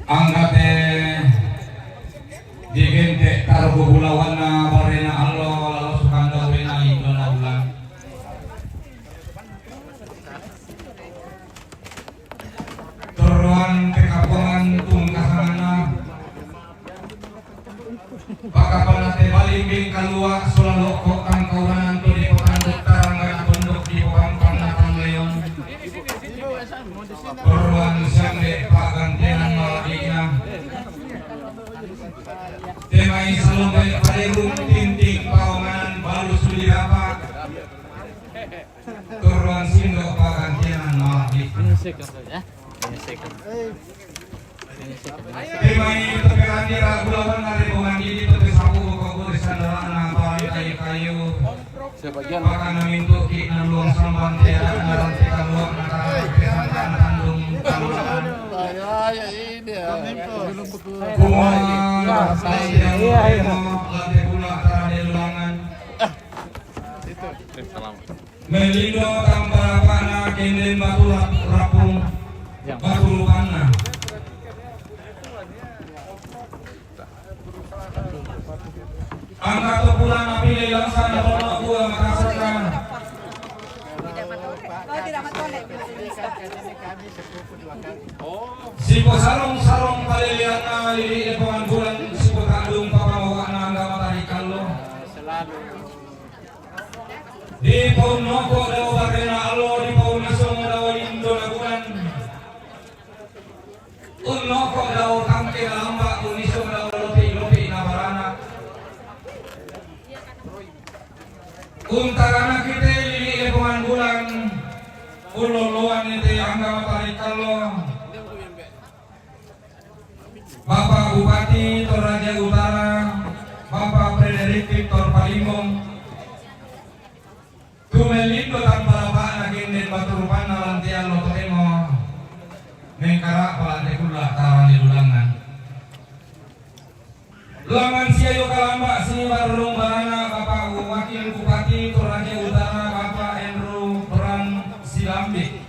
Anggate digente taruh bulawan na barena Allah lalu sukanda wena ito na ulang. Turuan pekapangan tungkasana bakapan nate balimbing kalua sulalo kok kang kauranan tu di pekanduk tarangga bunduk di pampang natang leon. Turuan sande pagantian malabina temai salomai parerum tinting pawangan balu sulirapa turuan sindo pagantian malabina temai teperan dira gulawan nari bungan didi tepe sapu kogori sandaran napari kayu-kayu maka namintu ki naluang sambang tiara narantikan luak nakaran kesantan tandung kaluan kumah saya lantai pula tarade lulangan melindo tambah pana kenden batu rapung batu lupana angkat pulang api lelang sana rono gua makasarkan sipo sarong palilian na lili epongan bulan sipo kandung papawawa na angga matari kallo di paun noko daw barena alo di paun isong daw indo na bulan un noko daw tangke lamba un isong daw lopi na barana untarana kita lili epongan bulan uloloan ite angga matari kallo Bapak Bupati Toraja Utara, Bapak Frederik Victor Palimong, Tumelindo tanpa lapak naging baturupan na lantian lototemo, mengkarak palante kula tarani lulangan. Lulangan siayo kalamba sini barung barana Bapak Wakil Bupati Toraja Utara, Bapak Andrew Perang Silambik.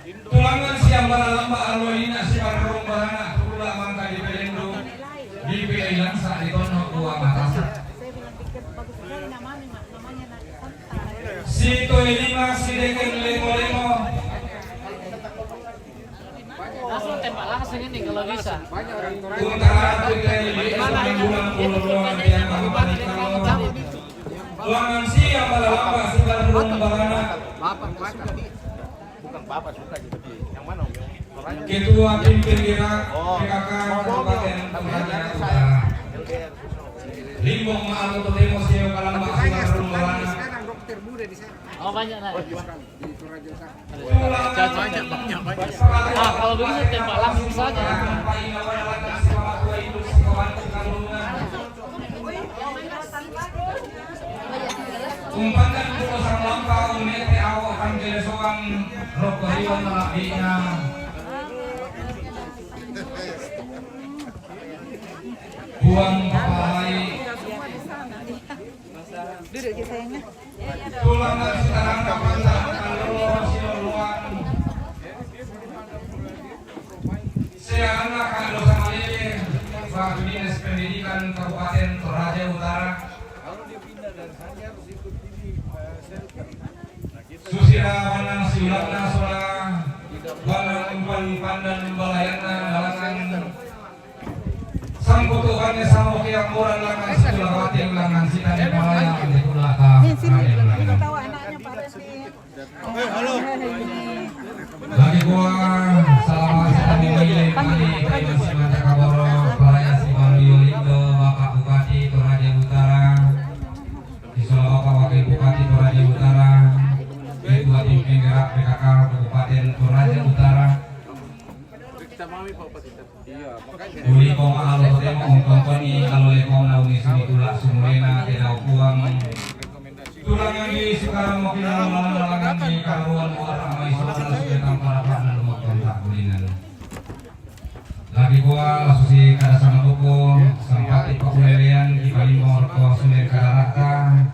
Tulangan siang lamba aloina si barung barana kula mangka di pelendo di piailan sa itono dua Makassar. Si Toelima si Deken Lemo langsung tembak langsung ini kalau bisa. Utara Toelima bulan pulau yang mamani kalau tulangan siang lamba si barung barana bukan bapak suka gitu yang mana om? Ketua Pimpin Gerak PKK Kabupaten Toraja Utara. Limbong maal untuk demo siyo kalamba suka rumbarana. Oh banyak lah. Banyak. Kalau begitu tembak langsung saja. Umpankan pulau sang langkah unete awak kan kelesoan rokoriwan malabina. Buang papalai. Duduk kita sayangnya. Tulangan sekarang kapan kalau siluan. Saya anak kalau sama lele Pak Dinas Pendidikan Kabupaten Toraja Utara. Susira wanang siulatna sola wanang umpan pandan balayana dalangan sangkutukannya sama kiak moral langan sekulawati langan sitan malaya ante kulaka Kita tahu anaknya pada sih. Halo. lagi gua salam sitan mile mali kayu si mata kaboro balaya si Mario Lindo Bapak Bupati Toraja Utara Isola Bapak Wakil Bupati Toraja Utara Ketua Pimpin Gerak PKK Kabupaten Toraja Utara. Uli kong alo temo kongkoni kalau lekong naungi sini tulak sumulena tenau kuang. Tulang yang di sekarang mau kita lalang di karuan muara amai soal sudah para partner mau kontak kulinan. Lagi gua lasusi kada sama buku sampai populerian di Balimor ko Sumber Kadarata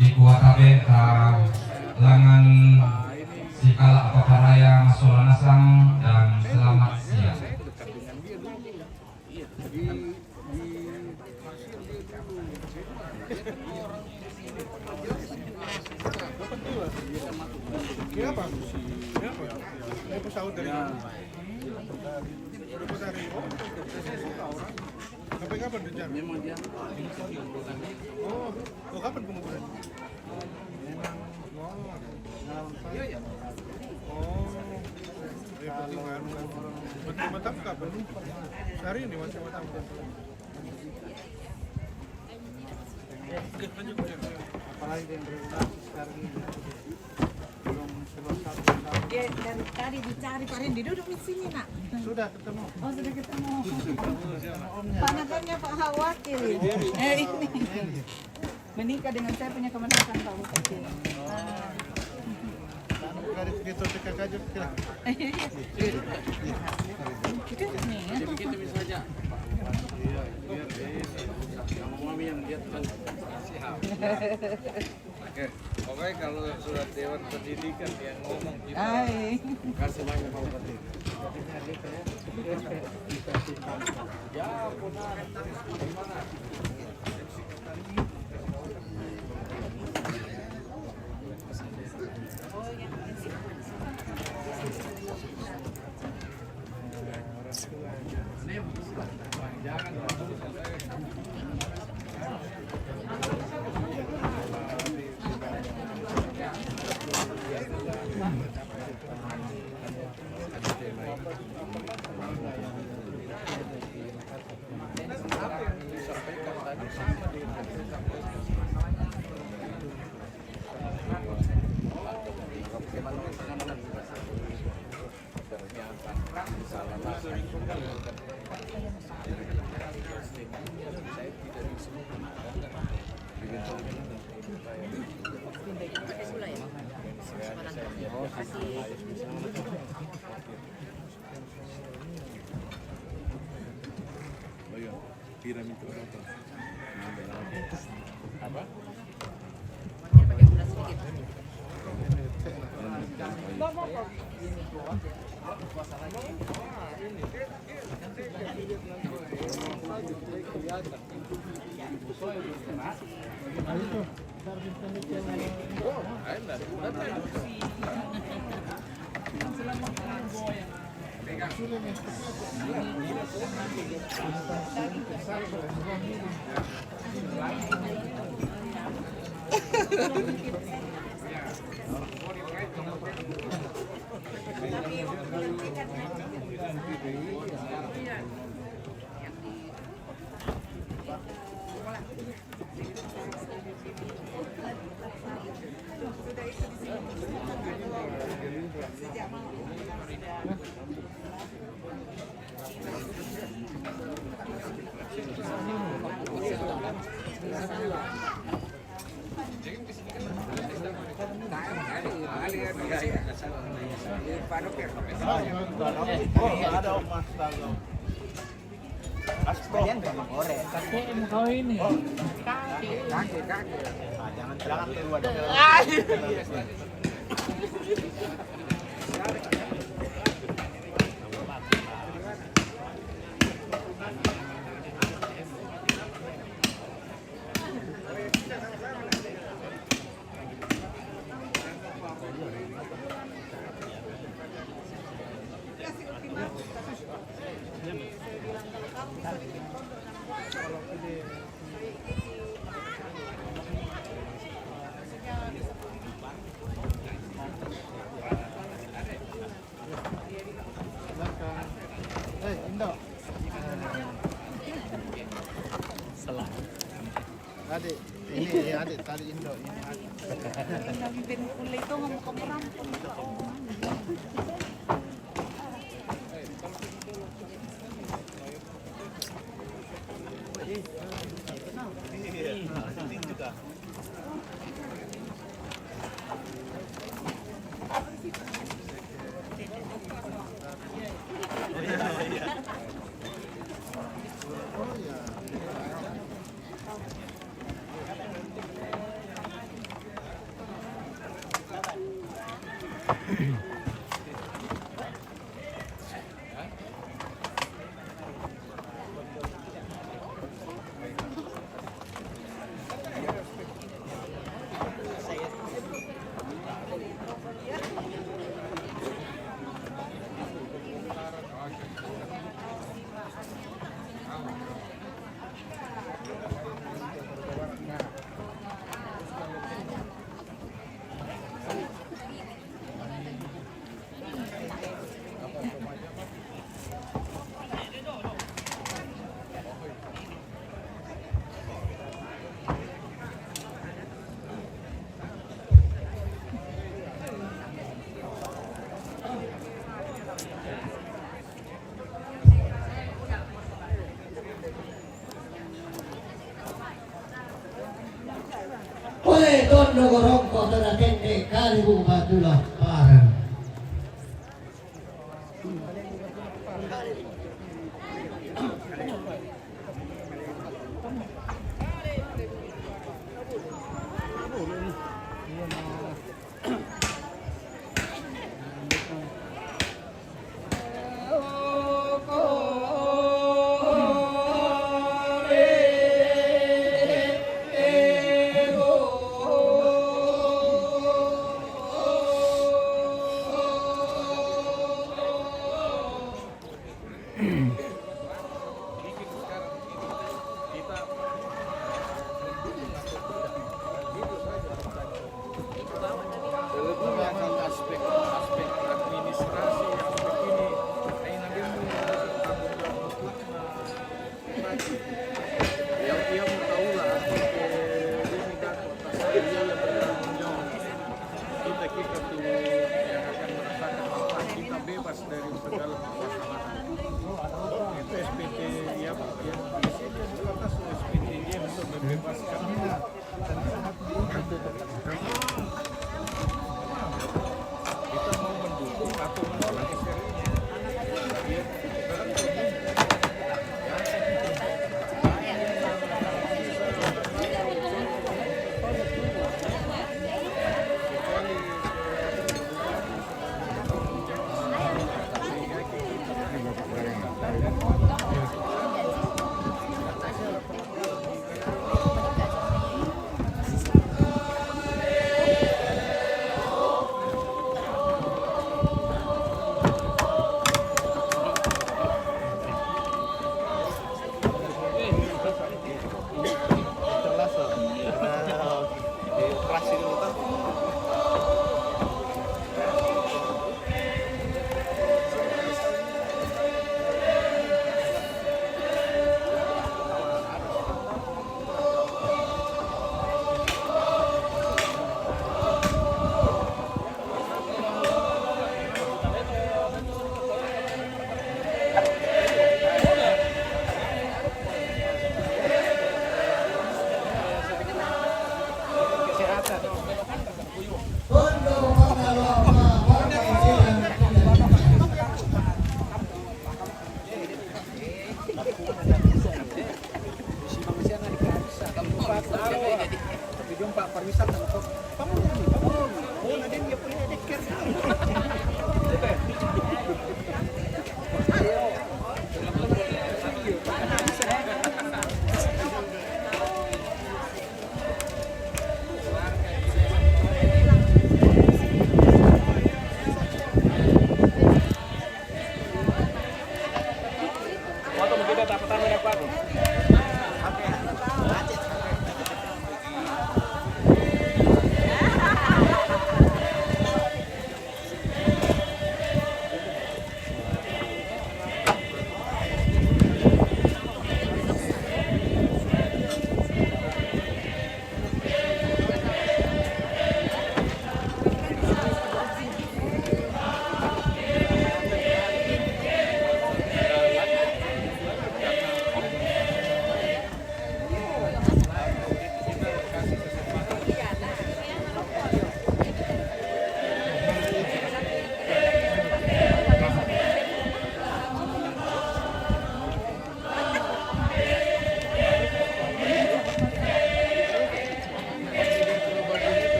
di gua tabe ta langan Sikala paparayang solanasang dan selamat siang. Kenapa? Pesawat dari sampai kapan rencana? Memang dia. Oh, kapan penguburan? Iya ya. Oh, penting kan. Betul matang kapan? Hari ini masih matang. Oke, lanjut. Apalagi yang berulang sekarang ini. Dia dari tadi dicari Pak Rendi, duduk di sini nak. Sudah ketemu. Oh sudah ketemu. Panakannya Pak Hawakil. Ini. Menikah dengan saya punya kemenangan Pak Bupati. Dari itu TKK aja kira. Kita nih. Kita bisa aja. Iya, sama mami yang lihat kan siap. Oke, kalau surat Dewan Pendidikan yang ngomong gitu. Hai. Kasih banyak Pak Bupati. Ya, benar. Gimana? Apa? Ada Mas Tago. Kalian gak mau goreng. Kakek mau kawin nih. Kakek. Jangan keluar. Indo. Salah. Adik, ini adik tadi Indo ini. Lagi kulit itu ngomong ke perampun. Oleh Don Nogorongko teratende kalibu batulah parang. Terlebih aspek administrasi, aspek ini, nanti yang dia mau tahu lah, dia minta atas dia yang bertanggung jawab. Kita tuh yang akan merasakan apa, kita bebas dari segala permasalahan. Itu SPT ya, di sini atas SPT dia untuk membebaskan. Kita mau mendukung atau menolak serinya.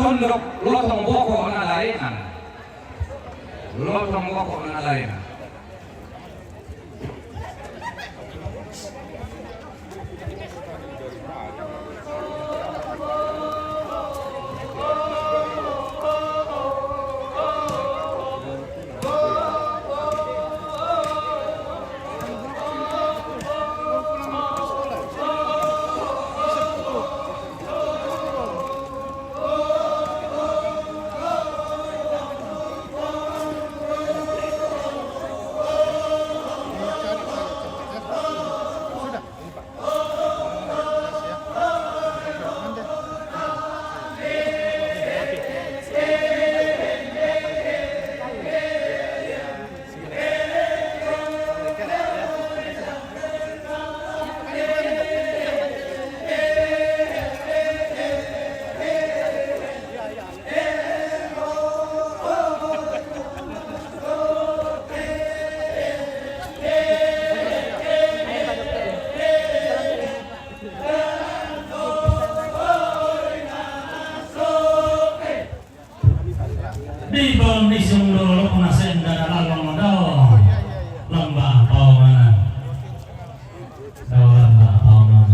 sundok lotong boko na lainan. Lotong boko na lainan. Di kondisi dulu penasen dan lalang modal lembah pauman lembah pauman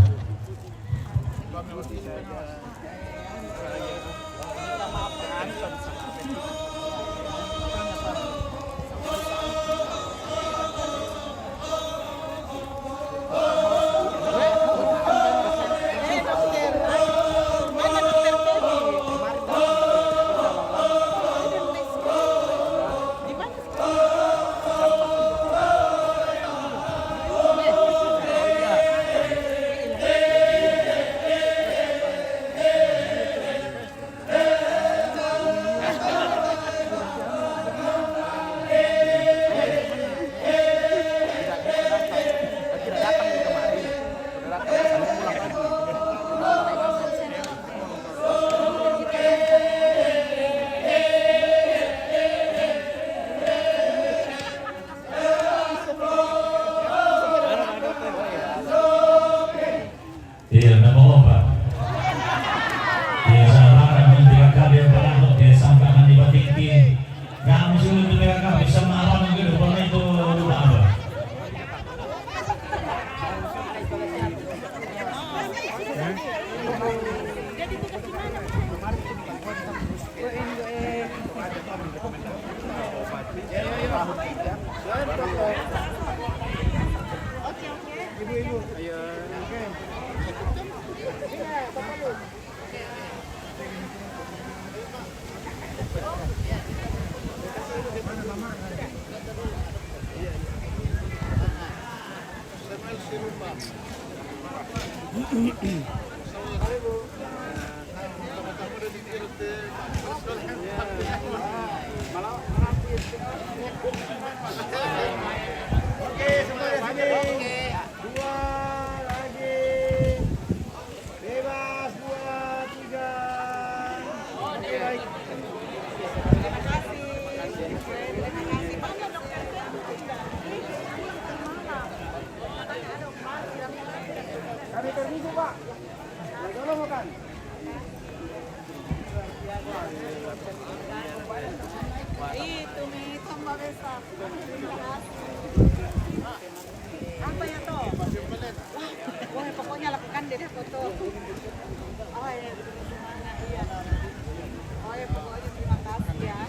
iya nggak mau pak iya salah kami tiga kali yang berlalu dia sampaikan di tinggi nggak mesti untuk mereka bisa marah mungkin rupanya itu lupa apa Itu nih tambah besar. Apa ya toh? Wah, pokoknya lakukan deh foto. Oh ya, gimana? Iya. Oh ya, pokoknya terima kasih ya.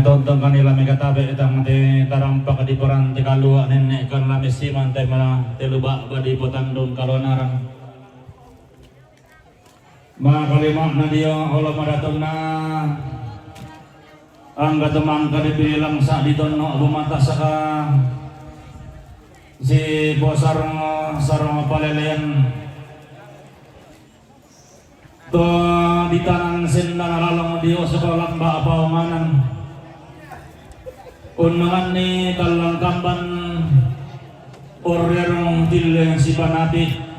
Tonton kanila may katabi itang te tarampak di peran te kalua nenek kan lami siman te malah te lubak badi potandung kalonarang ma kalima na dia Allah madatong na angga temang kadipili langsa ditono bumata saka si bosar sarong palelean to di tanang senda nalalong dio sekolah mbak paumanan unmangan ni talang kamban orerong tileng si panati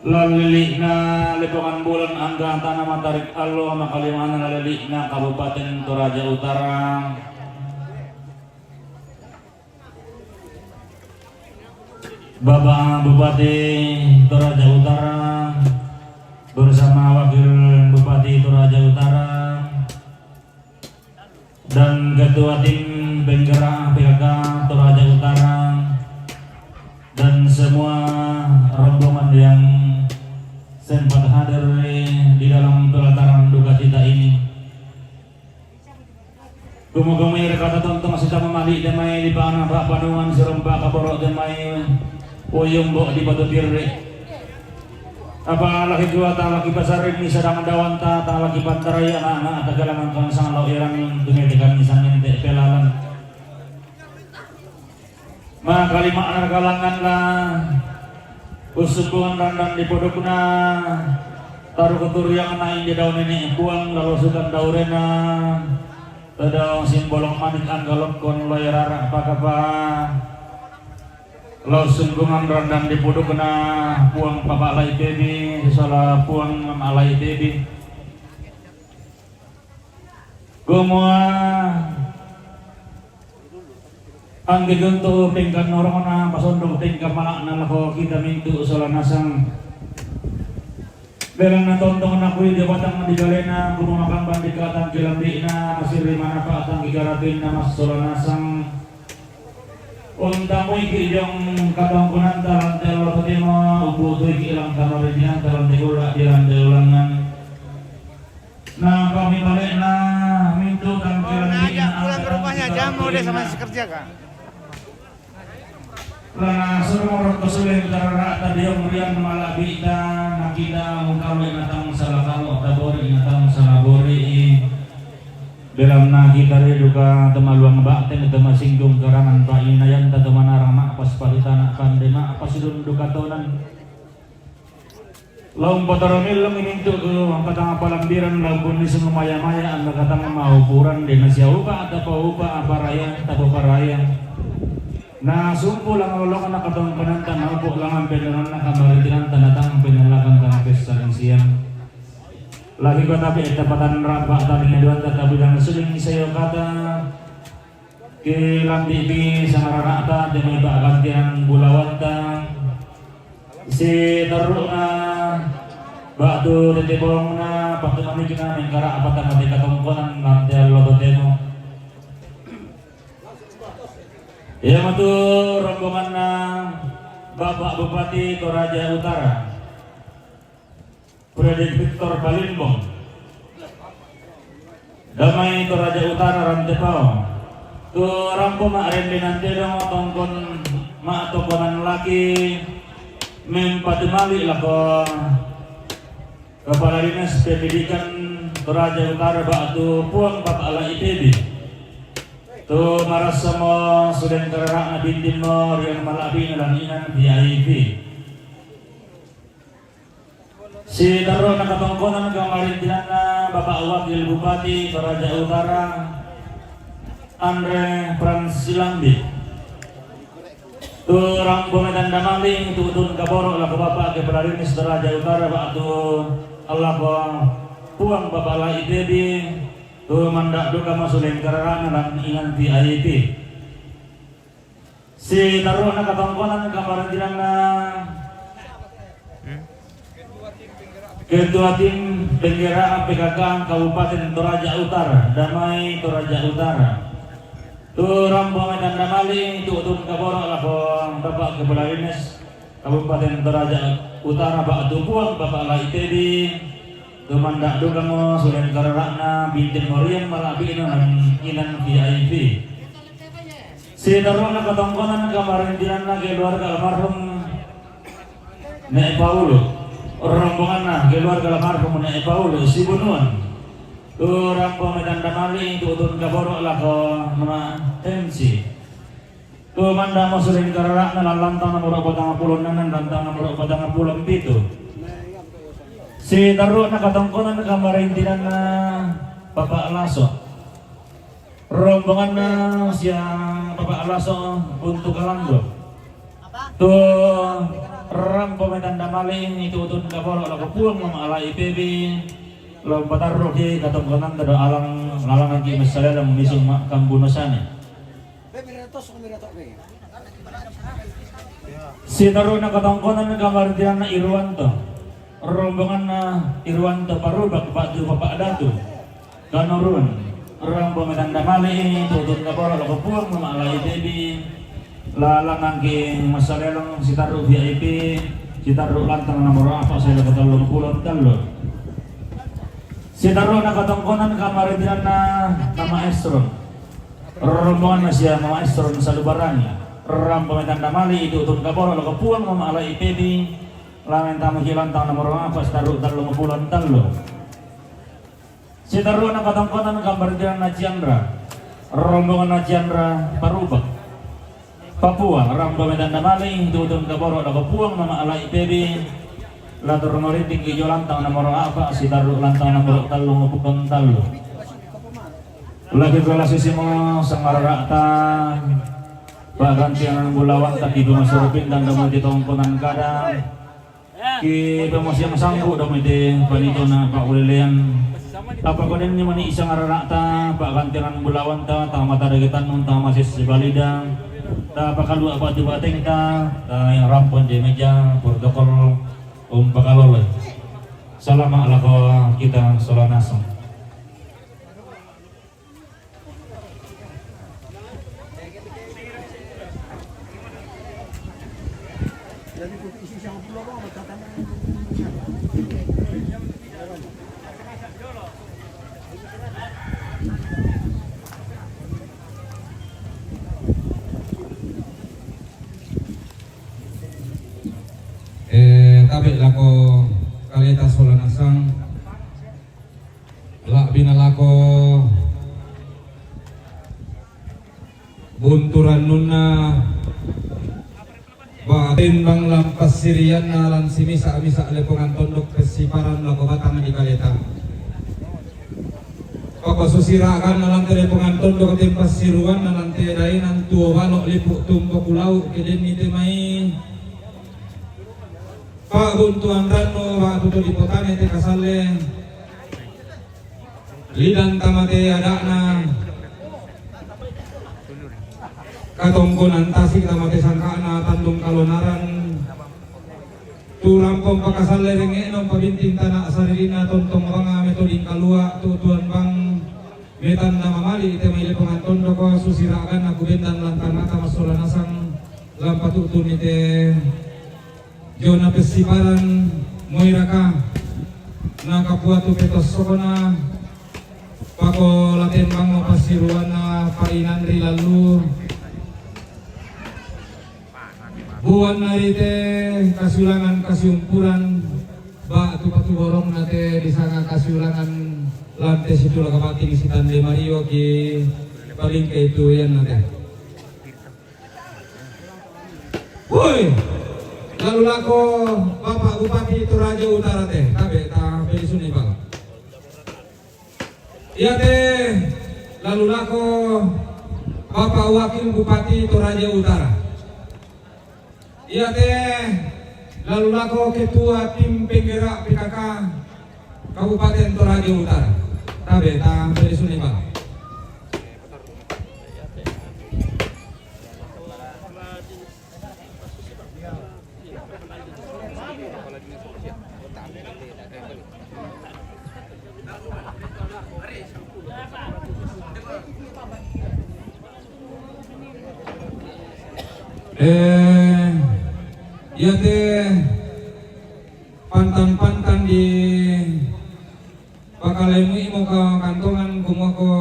lalili na lipungan bulan angga tanah matarik alo makalimanan lalili na Kabupaten Toraja Utara Bapak Bupati Toraja Utara bersama Wakil Bupati Toraja Utara dan Ketua Tim Penggerak PKK Toraja Utara dan semua rombongan yang sempat hadir di dalam pelataran duka cita ini. Gumugumir kata tontong sita memali demai di panah bak panungan serempak kaborok demai uyung bok di batu birri. Apa laki gua tak laki pasar ini sedang dawanta tak laki pantaraya anak tagalangan kan sang lau irang tumitikan misalnya ente pelalan. Maka lima kalangan lah usukungan randang di podokna taruh ketur yang naik di daun ini buang lalu sukan daurena tadang simbolong manik anggalok kon loyarara pakapa lalu sungkungan randang di podokna buang papa alai baby salah buang alai baby gumua ang gigunto tingkat norong na pasondong tingkat malak na lako kita mintu sola nasang belang na tontong na kuy di batang digalena gumamakang bandikatan kilambi na masiri manapa atang gigarapin na mas sola nasang untamoy kijong katangkunan talang telo patimo ubutoy kilang kamaridian talang tegula dilan ulangan na kami balik na mintu kang kilambi na Pulang ke rumahnya jam udah sama si kerja kak. Lana surong kesulitan karena tadi yang meriam malabi dan nakida mungkami natang salah kalau tabori natang salah bori dalam nagi kari juga temaluang bakten tema singgung karangan pak inayan teman arang mak pas palitana pandema apa sidun duka tonan laum potaramil ini untuk katang palambiran lampun di semua maya-maya anda katang mau puran di nasi upa atau upa apa raya atau paraya na sumpo lang ulong na katong pananta na upo lang ang pinanon na kamaritinan tanatang pinalakan kang pesta ng siyang lagi ko tabi itapatan rapa tabi ngaduan tatabi lang suling isayo kata kilang tibi sa maranata di may bakantian bulawanta si taru na batu titibong na pagtumani kita ng kara apatan mati katongkonan nantial lototemo. Ya matur rombongan na Bapak Bupati Toraja Utara Fredrik Victor Balimbong Damai Toraja Utara Rantepao tu rampo mak rendi nanti dong tongkon mak tokonan laki mempatumali lako Kepala Dinas Pendidikan Toraja Utara Batu Puang Bapak Ala ITB tu maras sama sudah kerana bintin mo yang malabi nalanginan VIP si taruh nakatongkonan kamarintinan na Bapak Wakil Bupati Toraja Utara Andre Pransilambi tu rambung dan damaling tutun kaborok lah Bapak Kepala Dinas Toraja Utara Batu Allah puang Bapak La ITB tu mandak duka masuling karana dan ingan VIP si taruh na katongkonan kamarintinan na Ketua Tim Penggerak PKK Kabupaten Toraja Utara Damai Toraja Utara tu rombongan dan damali tutun kaborok lah Bapak Kepala Dinas Kabupaten Toraja Utara Batu Puang Bapak La ITB tumandak duka mo sulen kararana bintin morian malabi dan inan VIP si taruh na katongkonan kamarintinan na keluarga almarhum Nek Paulo rombongan na keluarga almarhum Nek Paulo si bunuan Turang Pemedan Damali tutun kaborok lako nama MC. Tumanda masurin kararak na lantang nomor 40 nanan lantang nomor 40 pitu. Si taruh na katongkonan kamarintinan na Bapak Alaso. Rombongan na siya Bapak Alaso untuk kalando. Tu Rang Pemedan Damali tutun kaborok lako puang nama ala IPB. Lompat taruh di katongkonan kada alang lalangan ki misalnya dalam misung kambunusane. Si taruh na katongkonan kamartian na Irwanto. Rombongan na Irwanto Parubak Bapak Datu. Kanurun Rang Pemedan Damali tutun kaboro loko nama alai debi lalangan ki masalah lang si taruh VIP si taruh lantang nomor apa saya dapat 30 talon. Si taruh na katongkonan kamartian na nama Estron. Rombongan na siya mga Estron sa lubaran. Ram Pemedan Damali tutun kaboro loko puang nama alai IPB lamen tamu kilantang nomor apa taruh 30 talon. Si taruh na katongkonan kamartian na Ciandra. Rombongan na Ciandra Parubak Papua. Ram Pemedan Damali tutun kaboro loko puang nama alai IPB latur meriting ki lantang nomor apa si taruh lantang nomor 30 talon. Lagi relasi simo sangarata bagantian bulawan tak ibu masurupin dan damo di tongkonan kadang ki pemosiang sanggup damo di panito na Pak William apa koden ni mani isang ararata bagantian bulawan ta mata dagitan nun ta masis balida ta pakalu apa di bateng ta yang rampon di meja protokol pakaloleh. Salam ala kita solanasong. Tabi lako kaleta solanasang lak binalako bunturan nuna batin bang lampas sirian nalan simisa misa lepongan tondok kesiparan lako batang di kaleta poko susirakan nalan telepongan tondok tempas siruan nalan tedain nantu walok lipuk tumpok ulau keden ite mai Pak buntuan rano Pak tutu di potane te kasale lidan tamate adakna katongkonan tasik tamate sangkana tandung kalonaran turampong pakasale renge nom pabinting tanah saririna tontong banga metoding kalua tutuan bang metan nama mali ite maile penganton doko susirakan aku bendan lantana tamasolanasang lampatutun ite Jona pesiparan moiraka na kapuatu petos sokona pako laten bang pasiruan na painan rilalu buan narite kasulangan kasiumpuran ba tu borong nate di sana kasulangan lantai situ lakapati di sitan de Mario ki paling ke itu yan nate. Woi lalu lako Bapak Bupati Toraja Utara teh tabe ta beli suni bang iya teh lalu lako Bapak Wakil Bupati Toraja Utara iya teh lalu lako Ketua Tim Penggerak PKK Kabupaten Toraja Utara tabe ta beli suni bang ya teh pantan-pantan di pakalemu mau ke kantongan kumo ko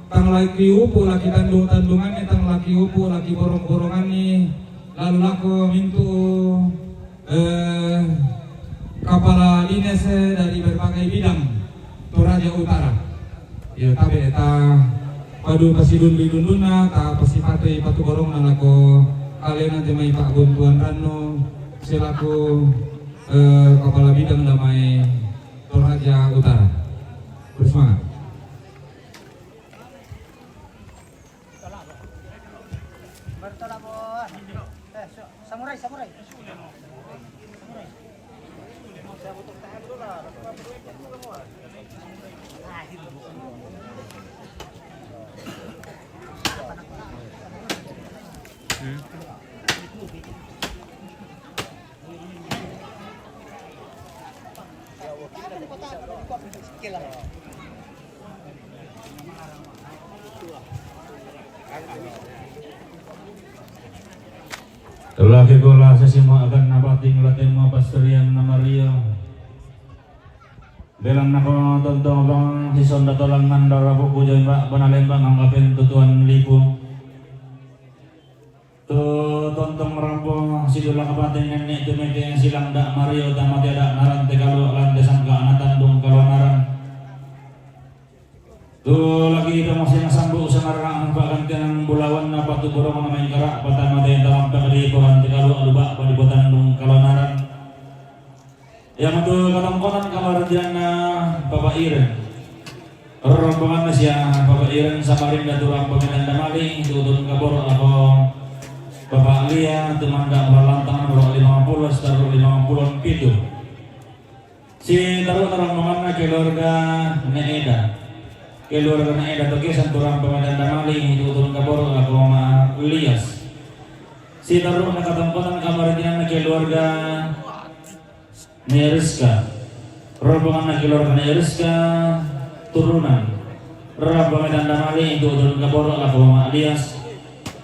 tang laki upu laki tandungan tang laki upu laki borong-borongan nih lalu lako mintu kepala dinas dari berbagai bidang Toraja Utara Ya tapi eta padu pasidun lidunduna ta pasipate patu gorong nalako kalian nanti mai Pak Guntuan Rano selaku Kepala Bidang Damai Toraja Utara. Bersemangat. Samurai. Telah kegola sesima akan nabating latema pasterian namario. Belang nako tontong bang sison datolang mandara buku joy mbak banalembang angkapin tutuan lipu. Tu tontong merampung sidulah kapating nenek tumete silang dak mario tamati ada naran tekalo lante sangka anatan dong kalwanaran. Tu lagi kita masih nasambu sangarang bahkan tiang bulawan napa tu borong main kerak patama teh dalam pekadi pohon tekalo luba pada botan dong kalwanaran. Yang itu katangkonan kamar jana Bapak Iren. Rombongan Asia Bapak Iren Samarinda turang peminan damali tutun kabor apa Bapak Lia teman dak berlantang nomor 50 taruh 50 pitu. Si taruh rombongan keluarga Needa. Keluarga Needa tukisan turang peminan damali tutun kabor apa Lias. Si taruh katangkonan kamar jana keluarga Neriska, rombongan keluarga Neriska turunan rombongan damali itu turun kabor apa Elias.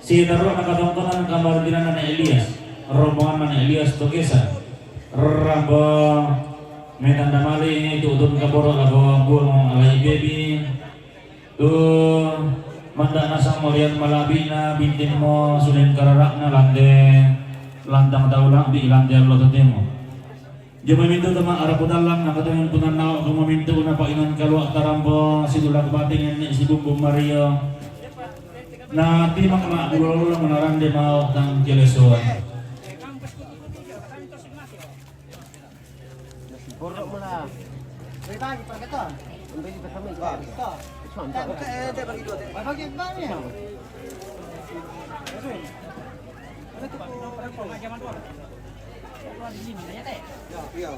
Si taruh nakatongkonan kamar dinan Elias, rombongan Elias Tokesa rombongan medan damali itu turun kabor apa buang alai baby tuh mandak nasang melihat malabina bintin mo sunin kararakna lantang taulang di lantai Allah tetemo. Dia meminta teman arah pudalang nak ketemu punan nawa kamu meminta una painan kaluak tarampo sidulah kebatingan ni si Bumbu Mario. Nah timang mak ulang menaran dia mau tang jelesuan. Borok mula. Bagi kita. Bagi bersama kita. Kita bagi dua. Bagi banyak. Iya.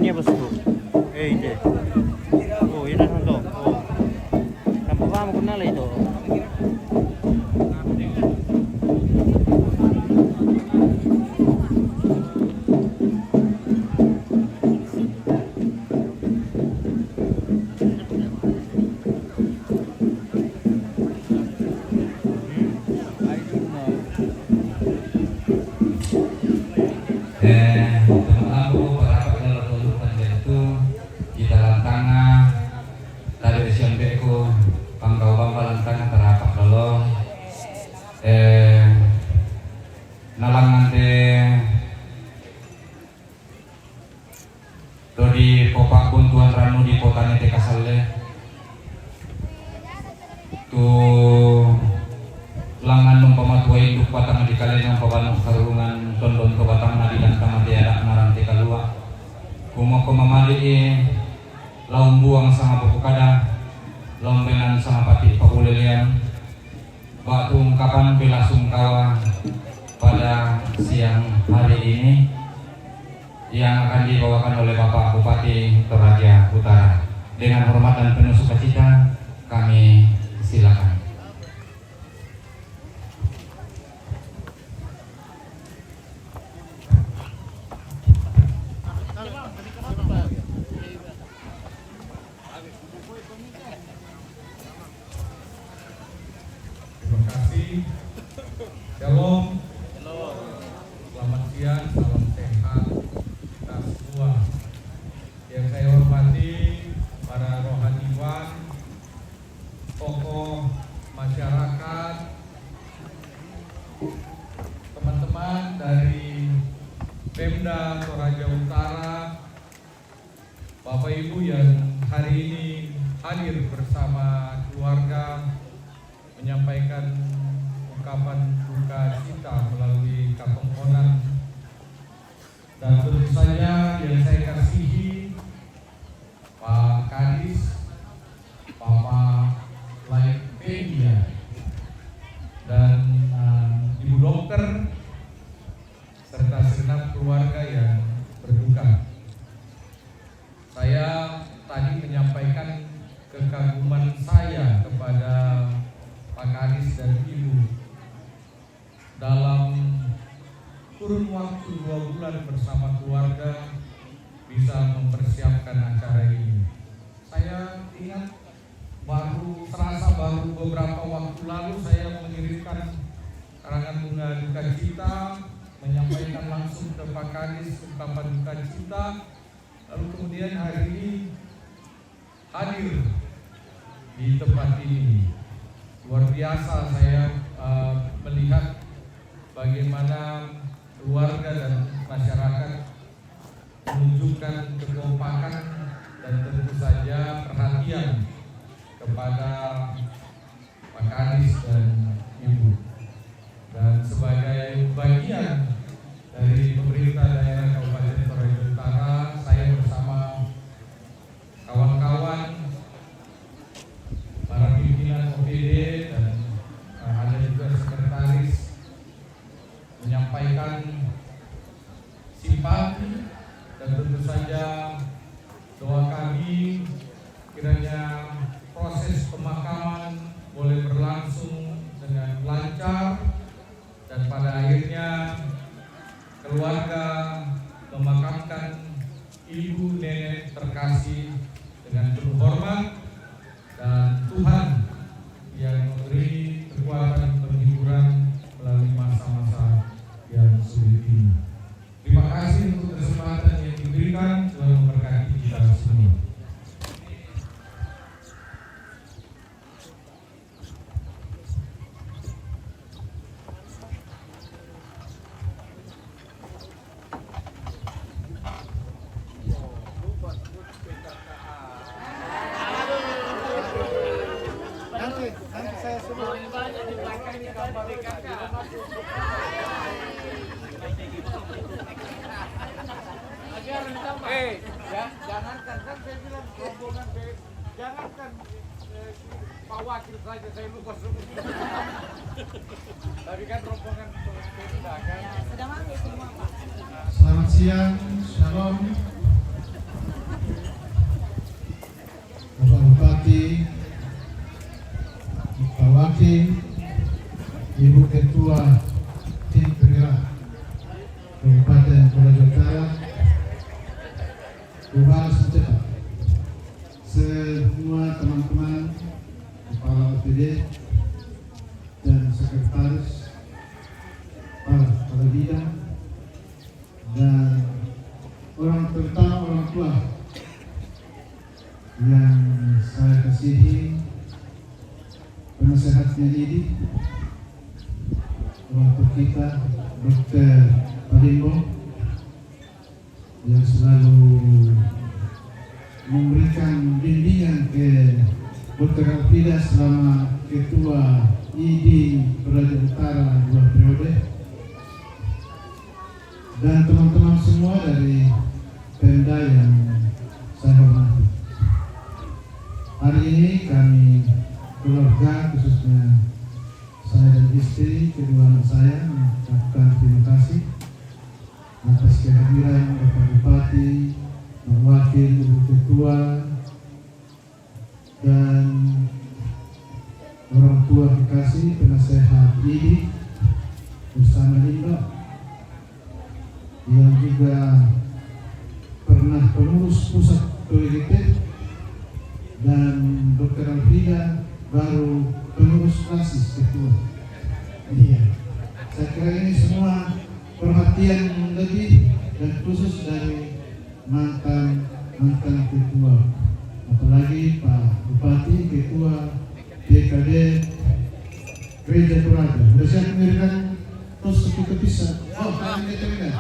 Ini bosku. Ini. Oh, ini nonton. Oh. Nampak kamu kenal itu. Dodi popak buntuan ranu di potane te kasale tu langan numpama tua induk batang di kalen yang pabanuk karungan tondon ke batang nadi dan tama tiada narante kalua kumoko mamali laum buang sama pokokada laum benan sama pati pakulelian waktu ungkapan bela sungkawa pada siang hari ini yang akan dibawakan oleh Bapak Bupati Toraja Utara. Dengan hormat dan penuh sukacita kami silakan. Terima kasih. Shalom. Selamat siang, salam sehat kita semua. Yang saya hormati para rohaniwan, tokoh masyarakat, teman-teman dari Pemda Toraja Utara, Bapak Ibu yang hari ini hadir bersama keluarga menyampaikan ungkapan duka cita melalui kapongkonan, dan tentu saja yang saya kasihi Pak Kadis, Bapak Laik Media, dan Ibu Dokter serta segenap keluarga yang berduka. Saya tadi menyampaikan kekaguman saya kepada Pak Kadis dan Ibu dalam kurun waktu 2 bulan bersama keluarga bisa mempersiapkan acara ini. Saya ingat baru beberapa waktu lalu saya mengirimkan karangan bunga duka cita, menyampaikan langsung ke Pak Kadis ungkapan duka cita, lalu kemudian hari ini hadir di tempat ini. Luar biasa saya melihat bagaimana keluarga dan masyarakat menunjukkan kekompakan dan tentu saja perhatian kepada Pak Kadis dan Ibu. Dan sebagai bagian dari pemerintah daerah Kabupaten Toraja Utara, saya bersama kawan-kawan, para pimpinan OPD dan ada juga sekretaris menyampaikan simpati dan tentu saja doa kami kiranya proses pemakaman boleh berlangsung dengan lancar dan pada akhirnya keluarga memakamkan ibu nenek terkasih dengan penuh hormat, dan Tuhan yang memberi kekuatan penghiburan melalui masa-masa yang sulit ini. Terima kasih untuk kesempatan yang diberikan. Tuhan memberkati kita semua. Nanti saya suruh. Jangankan kan saya bilang rombongan, jangankan Pak Wakil saja saya lupa semua. Tapi kan rombongan Pemda kan. Sedang manggil semua Pak. Selamat siang, shalom. Bupati, Pak Wakil, Ibu Ketua Tim Penggerak Kabupaten Toraja Utara, Kepala Setempat, semua teman-teman Kepala OPD dan Sekretaris, para bidang, dan terutama orang tua yang saya kasihi, penasehatnya ini, waktu kita Dr. Padimbo yang selalu memberikan bimbingan ke Dr. Alfida selama Ketua ID Toraja Utara 2 periode, dan teman-teman semua dari Pemda yang saya hormati. Hari ini kami keluarga, khususnya saya dan istri, kedua anak saya, mengucapkan terima kasih atas kehadiran Bapak Bupati, Pak Wakil, Ibu Ketua, dan orang tua kekasih penasehat ID bersama Linda yang juga pernah pengurus pusat PWGP, dan Dr. Alfida baru pengurus klasis ketua. Iya, saya kira ini semua perhatian lebih dan khusus dari mantan ketua, apalagi Pak Bupati, Ketua DKD Gereja Toraja. Sudah siap memberikan tos seperti bisa. Oh, kami kita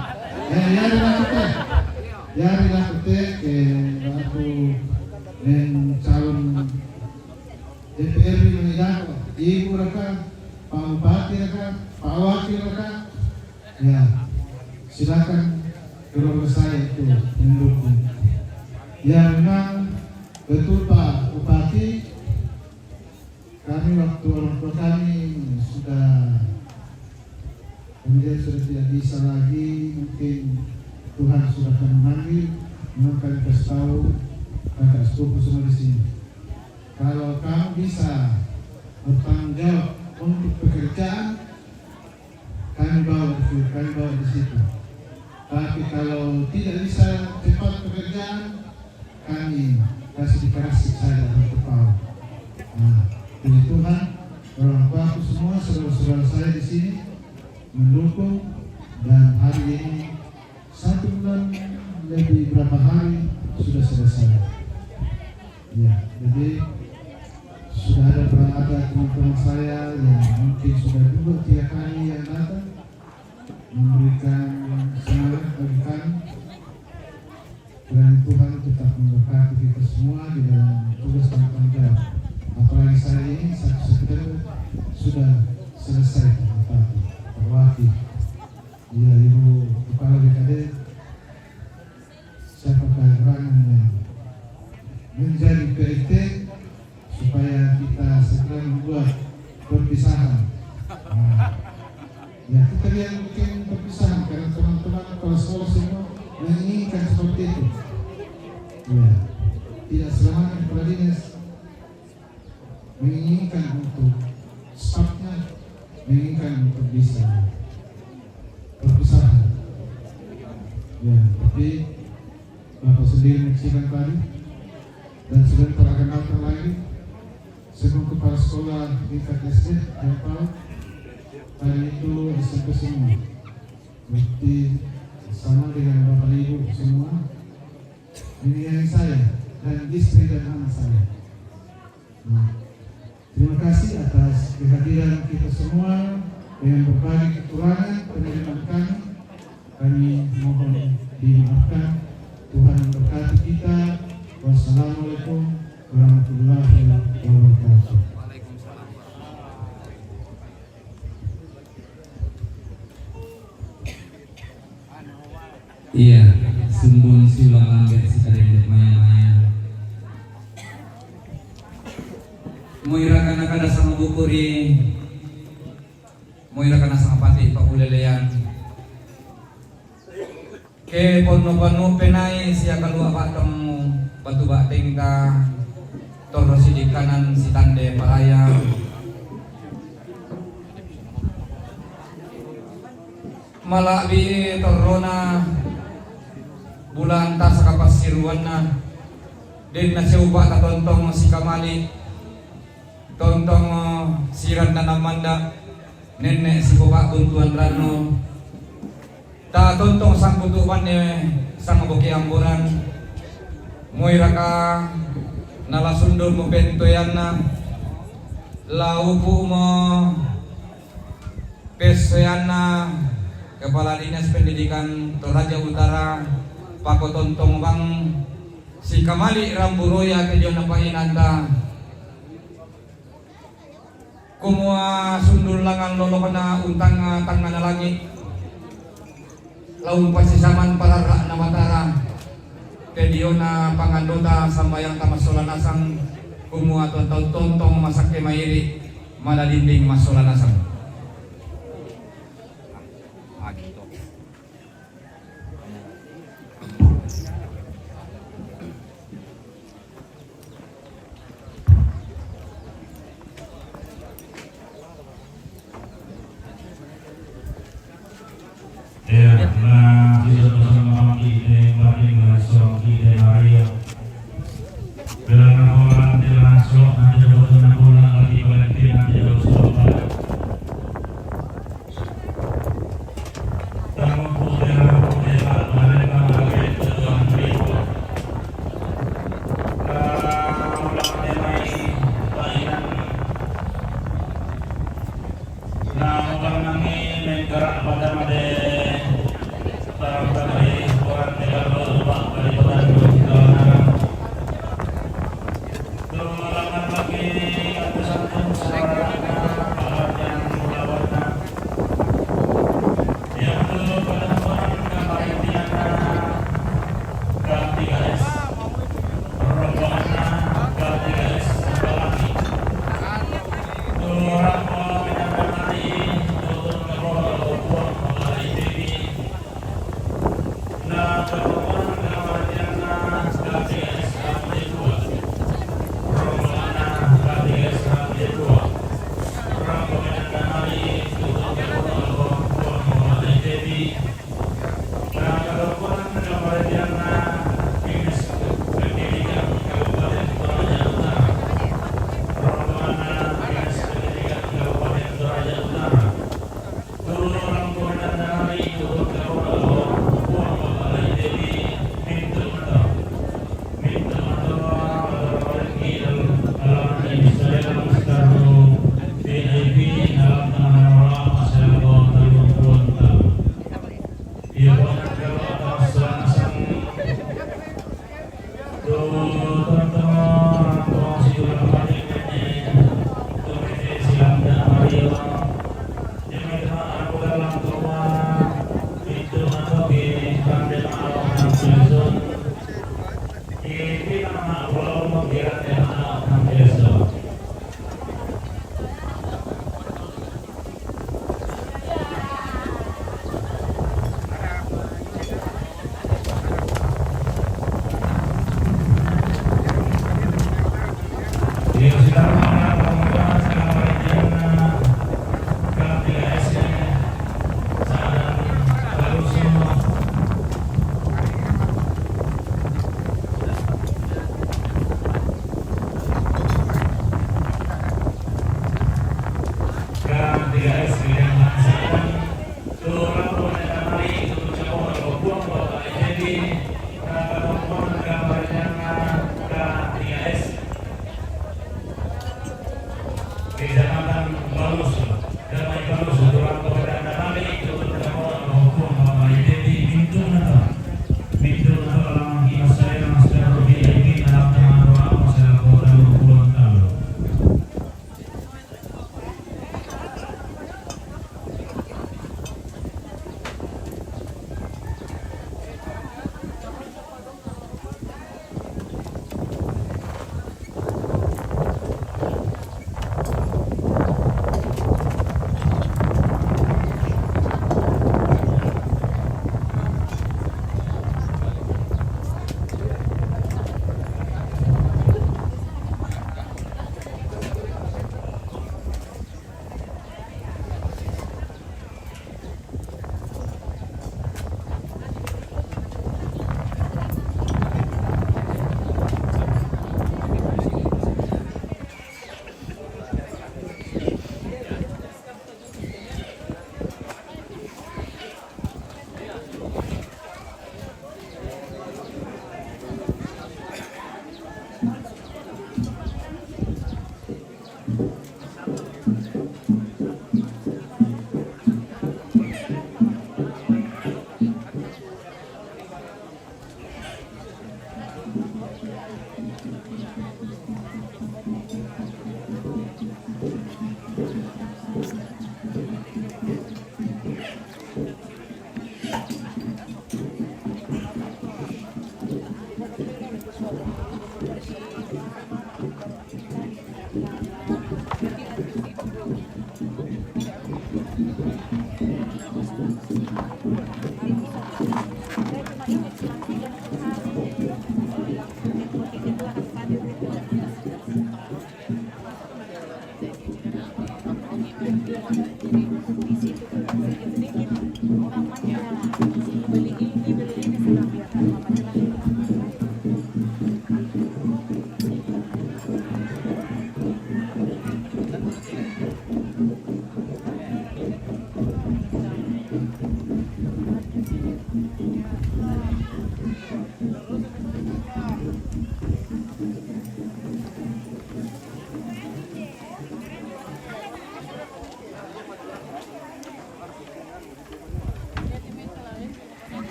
ya dilakukan. Ya dilakukan ke aku dan calon DPR di Manila, Ibu Raka, Pak Bupati Raka, Pak Wakil Raka. Ya, silakan keluarga saya itu mendukung. Ya memang betul Pak Bupati, kami waktu orang tua kami sudah kemudian sudah tidak bisa lagi, mungkin Tuhan sudah akan memanggil, memang kami kasih tahu kakak sepupu semua di sini. Kalau kamu bisa bertanggung jawab untuk pekerjaan, kami bawa di situ. Tapi kalau tidak bisa cepat pekerjaan, kami kasih dikerasik saja untuk tahu. Nah, puji Tuhan, orang tuaku semua, saudara-saudara saya di sini mendukung, dan hari ini 1 bulan lebih berapa hari sudah selesai. Ya, jadi sudah ada teman-teman saya yang mungkin sudah 2-3 kali yang datang memberikan semangat bagi kami. Dan Tuhan tetap memberkati kita semua di dalam tugas dan tanggung jawab. Apalagi saya ini satu sekedar sudah selesai Pak Wakil, ya Ibu Kepala DKD, siapa kehilangan menjadi PRT supaya kita segera membuat perpisahan. Nah, ya kita lihat mungkin perpisahan karena teman-teman kepala sekolah semua menginginkan seperti itu. Ya, tidak selamanya kepala dinas menginginkan untuk stafnya, menginginkan untuk bisa perpisahan. Ya, tapi Bapak sendiri menyaksikan tadi, dan sebentar akan datang lagi semua kepala sekolah tingkat SD dan PAUD. Hari itu SMP semua, berarti sama dengan Bapak Ibu semua, ini yang saya dan istri dan anak saya. Nah, terima kasih atas kehadiran kita semua dengan berbagai kekurangan penerimaan kami. Kami mohon dimaafkan. Tuhan memberkati kita. Wassalamualaikum warahmatullahi wabarakatuh. Iya, sumbun silang langit sekarang maya-maya. Moirakan kada sama bukuri, moirakan sama pati pakuleleyan. Ke pono-pono penai siya kalua patong batu bating ka toro si di kanan si tande paraya malabi torona bulan ta sa kapasiruan na din na siya upa ka tontong si Kamali tontong siran na namanda nene si Buka Buntuan Rano ta tontong sang kutuban ni sang buki amburan moira ka nalasundol mo bentoyan na laupu mo pesoyan na Kepala Dinas Pendidikan Toraja Utara Pako Tontong Bang si Kamali Ramburoya kejo na painanda kumua sundul langan lolo na untang tang na langit laun pasisaman parara na matara kedio na pangandota sambayang tamasolanasang kumua tontong masak kemairi madadinding masolanasang. na bisa bersama kita maring langsung kita Maria bilang orang nanti langsung nanti bosan pulang lagi balik nanti langsung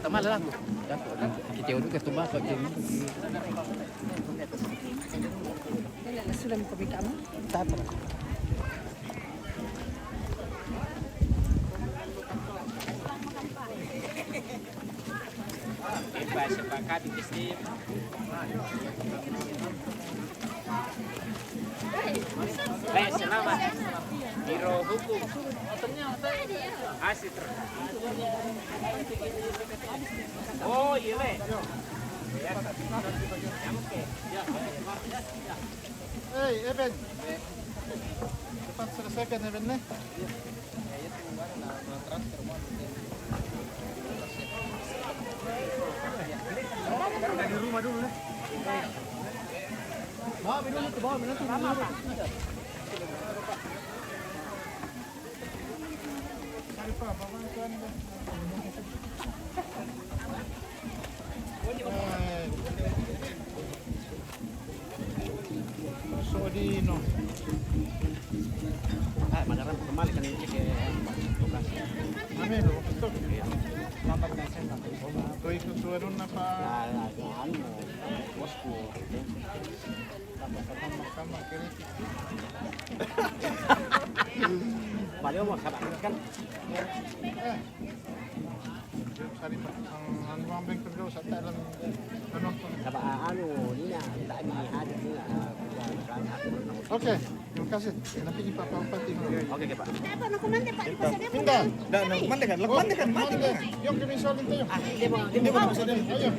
Tama lang. Kitiyo doon ka tumba pag Sudah mo kami kamo? Tapa. Baik, selamat. Biro hukum. Asik. Oh, iya, Le. Hey, Eben. Cepat selesaikan Eben nih. Dari rumah dulu nih. Bawa minum itu, bawa minum itu. Sodino. Madaran kembali kan ini ke tugas. Amin lo, betul. Lambat kan saya. Tuh ikut turun apa? Anu, bosku. Sama kiri. Balik mau kabar kan? Sari ang mambeng kerja sa talan ano. Kabar anu, ini nak tak ada hadir ni. Oke, terima kasih. Nanti ipapapati mo. Oke, Pak. Apa nak kumanda Pak di pasar dia? Pindah. Dah, kumanda kan? Kumanda kan? Yung kami solin tayo. Dia mau Ayo.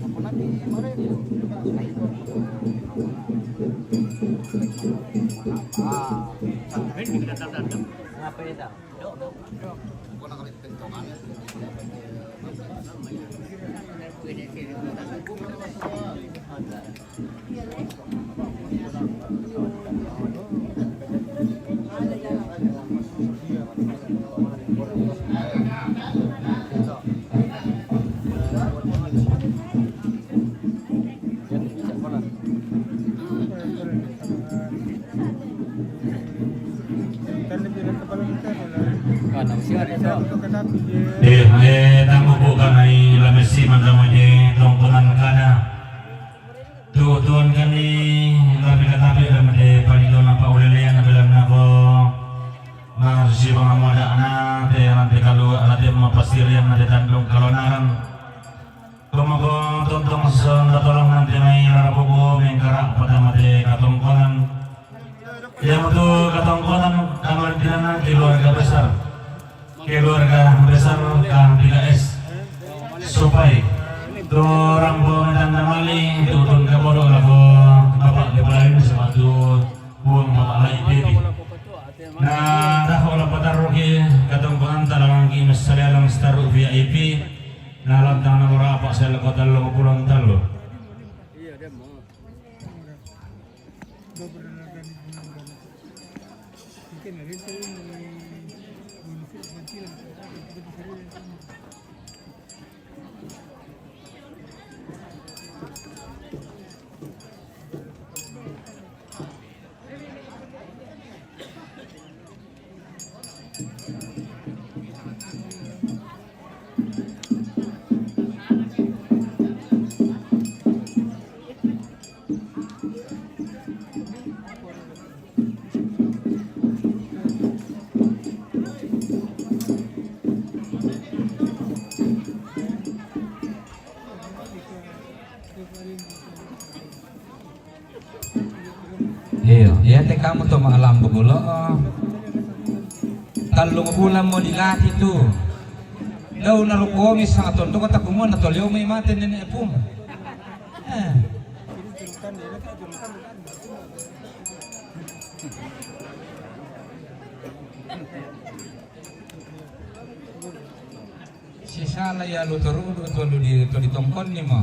Ako na di, mare. Apa itu? Tangguh bukan ay lamesi mandamoy tongkonan kana. Tuon kani labi lamade panilo na paulilian na bilang nako. Masih pengamuda anak te nanti kalau nanti mapasirian nanti tandung kalonaran. Kumago tontong son tolong nanti may rapuko mengkarak pada mate katongkonan. Yang itu katongkonan kamar dinana keluarga besar. Keluarga besar kang 3S supaya dorang dan namali turun ke bodoh labo bapak kepala ini sepatu buang bapak lagi baby. Nah dah olah pataruki katong pengantar lagi mesra alam staru VIP. Nah lantang nomor apa saya kota lo pulang talo. Iya, ya kamu tuh malam begulo. Talong bulan mo dilatih tuh. Daw narukomi sa aton to kata kumo na tolyo may mate nene pum. Si sala ya lu turu to di tongkon ni mo.